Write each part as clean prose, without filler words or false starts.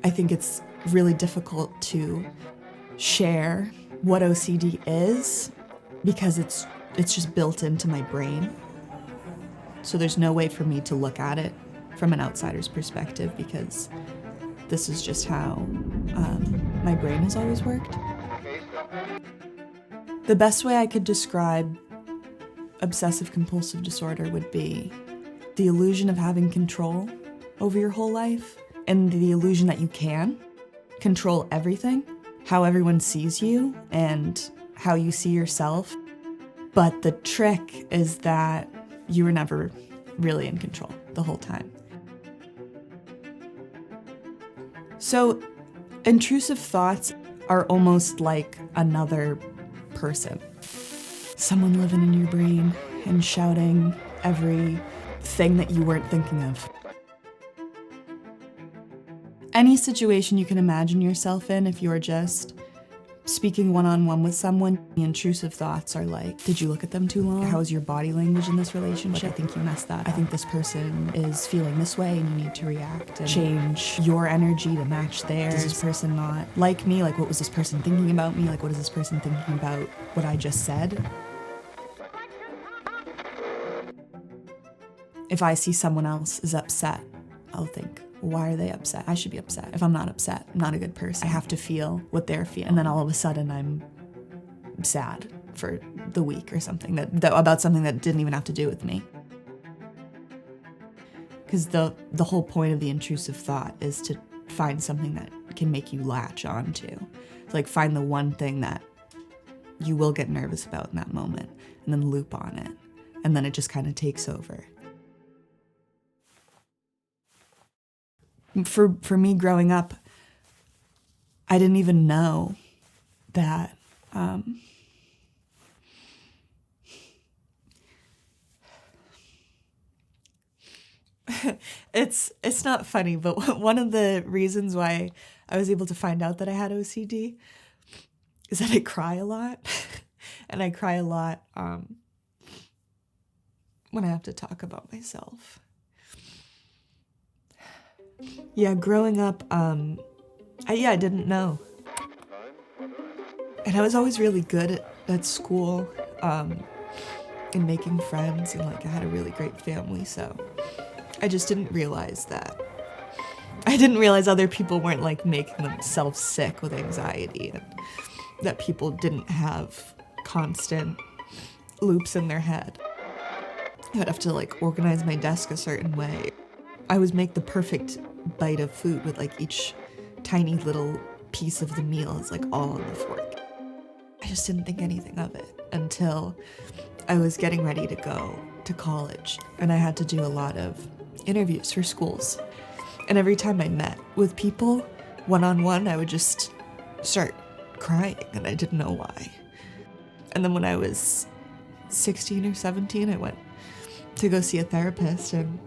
I think it's really difficult to share what OCD is because it's just built into my brain. So there's no way for me to look at it from an outsider's perspective because this is just how my brain has always worked. The best way I could describe obsessive-compulsive disorder would be the illusion of having control over your whole life and the illusion that you can control everything, how everyone sees you and how you see yourself. But the trick is that you were never really in control the whole time. So intrusive thoughts are almost like another person. Someone living in your brain and shouting every thing that you weren't thinking of. Any situation you can imagine yourself in if you're just speaking one-on-one with someone, the intrusive thoughts are like, did you look at them too long? How's your body language in this relationship? Like, I think you messed that up. I think this person is feeling this way and you need to react and change your energy to match theirs. Does this person not like me? Like, what was this person thinking about me? Like, what is this person thinking about what I just said? If I see someone else is upset, I'll think, why are they upset? I should be upset. If I'm not upset, I'm not a good person. I have to feel what they're feeling. And then all of a sudden I'm sad for the week or something about something that didn't even have to do with me. Because the whole point of the intrusive thought is to find something that can make you latch onto. Like find the one thing that you will get nervous about in that moment and then loop on it. And then it just kind of takes over. For me growing up, I didn't even know that it's not funny, but one of the reasons why I was able to find out that I had OCD is that I cry a lot. And I cry a lot when I have to talk about myself. Yeah, growing up, I didn't know. And I was always really good at school and making friends, and like I had a really great family, so I just didn't realize that. I didn't realize other people weren't like making themselves sick with anxiety and that people didn't have constant loops in their head. I would have to like organize my desk a certain way. I would make the perfect bite of food with like each tiny little piece of the meal is like all on the fork. I just didn't think anything of it until I was getting ready to go to college and I had to do a lot of interviews for schools. And every time I met with people one-on-one, I would just start crying and I didn't know why. And then when I was 16 or 17, I went to go see a therapist and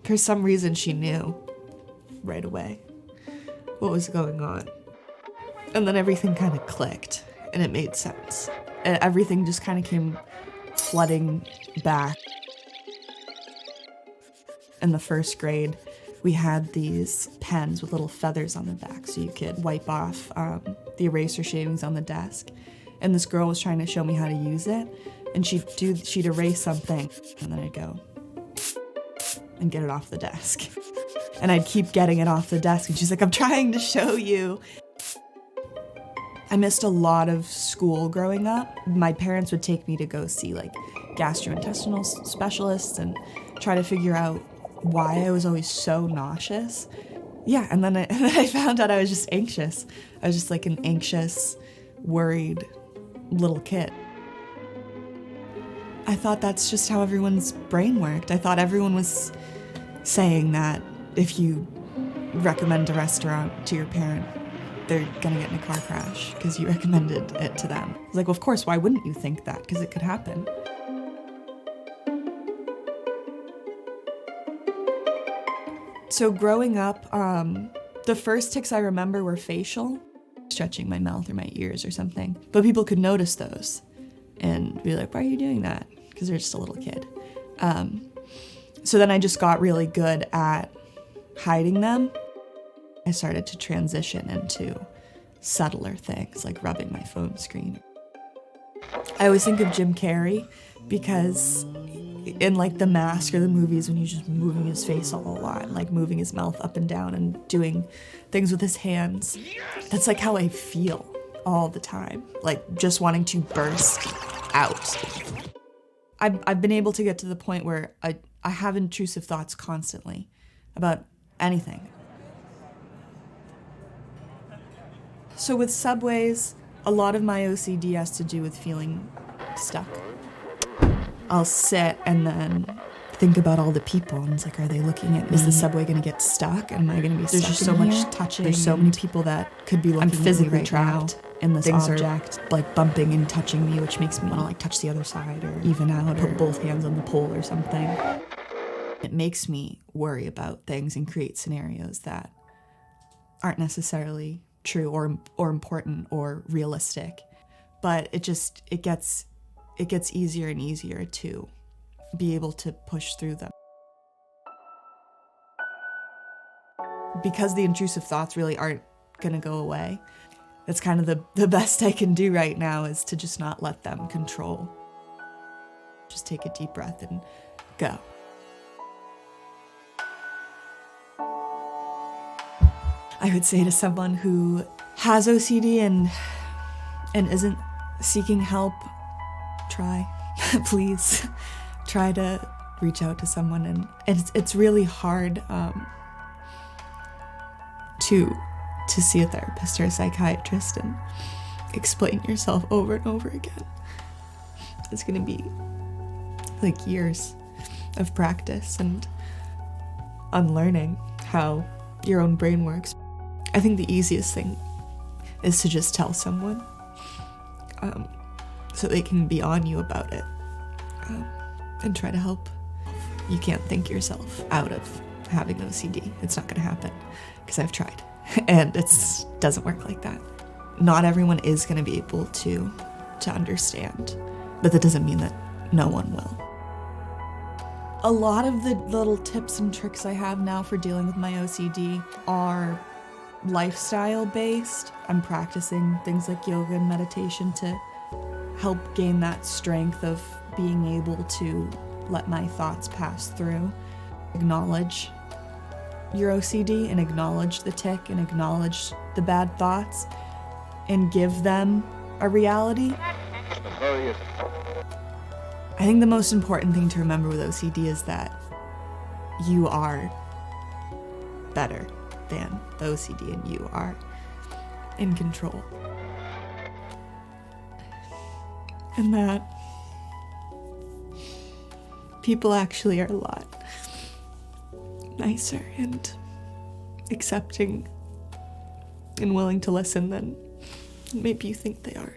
for some reason, she knew right away what was going on. And then everything kind of clicked and it made sense. And everything just kind of came flooding back. In the first grade, we had these pens with little feathers on the back so you could wipe off the eraser shavings on the desk. And this girl was trying to show me how to use it. And she'd erase something and then I'd go, and get it off the desk. And I'd keep getting it off the desk and she's like, I'm trying to show you. I missed a lot of school growing up. My parents would take me to go see like gastrointestinal specialists and try to figure out why I was always so nauseous. Yeah, and then I found out I was just anxious. I was just like an anxious, worried little kid. I thought that's just how everyone's brain worked. I thought everyone was saying that if you recommend a restaurant to your parent, they're gonna get in a car crash because you recommended it to them. It's like, well, of course, why wouldn't you think that? Because it could happen. So growing up, the first tics I remember were facial, stretching my mouth or my ears or something. But people could notice those and be like, why are you doing that? Because they're just a little kid. So then I just got really good at hiding them. I started to transition into subtler things like rubbing my phone screen. I always think of Jim Carrey because in like The Mask or the movies, when he's just moving his face all a lot, like moving his mouth up and down and doing things with his hands, that's like how I feel all the time, like just wanting to burst out. I've been able to get to the point where I have intrusive thoughts constantly about anything. So with subways, a lot of my OCD has to do with feeling stuck. I'll sit and then think about all the people, and it's like, are they looking at me? Is the subway gonna get stuck? Am I gonna be stuck? There's just so much touching. There's so many people that could be looking at me. I'm physically trapped in this object, like bumping and touching me, which makes me wanna like touch the other side or even out, put both hands on the pole or something. It makes me worry about things and create scenarios that aren't necessarily true or important or realistic, but it gets easier and easier to be able to push through them. Because the intrusive thoughts really aren't gonna go away, that's kind of the best I can do right now, is to just not let them control. Just take a deep breath and go. I would say to someone who has OCD and isn't seeking help, try, please, try to reach out to someone. And it's really hard to see a therapist or a psychiatrist and explain yourself over and over again. It's gonna be like years of practice and unlearning how your own brain works. I think the easiest thing is to just tell someone so they can be on you about it and try to help. You can't think yourself out of having OCD. It's not gonna happen, because I've tried and it doesn't work like that. Not everyone is gonna be able to understand, but that doesn't mean that no one will. A lot of the little tips and tricks I have now for dealing with my OCD are lifestyle based. I'm practicing things like yoga and meditation to help gain that strength of being able to let my thoughts pass through. Acknowledge your OCD and acknowledge the tic and acknowledge the bad thoughts and give them a reality. I think the most important thing to remember with OCD is that you are better than the OCD and you are in control. And that people actually are a lot nicer and accepting and willing to listen than maybe you think they are.